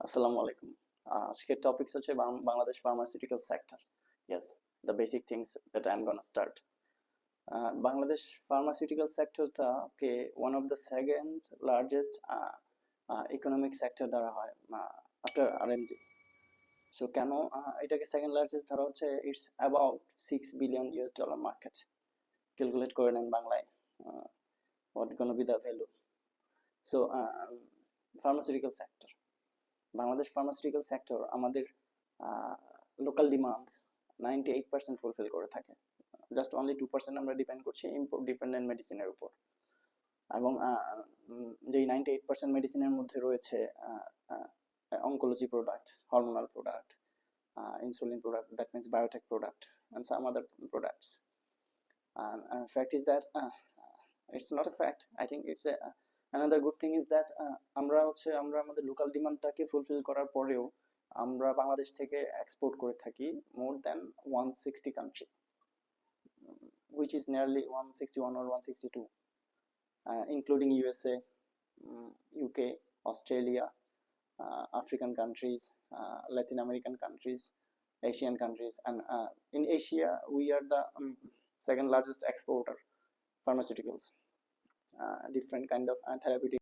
Assalamu alaikum. আজকের topics হচ্ছে Bangladesh pharmaceutical sector. Yes, the basic things that I'm gonna start. Bangladesh pharmaceutical সেক্টরটাকে one of the second largest economic sector ধরা হয় after RMG. So কেন এটাকে second largest ধরা হচ্ছে? It's about $6 billion market. Calculate করে নেন বাংলায় what gonna be the value. So pharmaceutical sector, Bangladesh pharmaceutical sector আমাদের লোকাল ডিমান্ড 98% ফুলফিল করে থাকে। জাস্ট অনলি 2% আমরা ডিপেন্ড করছি ইম্পোর্ট ডিপেন্ডেন্ট মেডিসিনের উপর। এবং যেই 98% মেডিসিনের মধ্যে রয়েছে oncology product, hormonal product, insulin product, that means biotech product, and some other products. And fact is that it's not a fact. I think it's another good thing is that আমরা আমাদের local ডিমান্ডটাকে fulfil করার পরেও আমরা বাংলাদেশ থেকে export করে থাকি more than 160 country, which is nearly 161 or 162, including USA, UK, Australia, African countries, Latin American countries, Asian countries, and in Asia we are the second largest exporter pharmaceuticals, different kind of therapeutic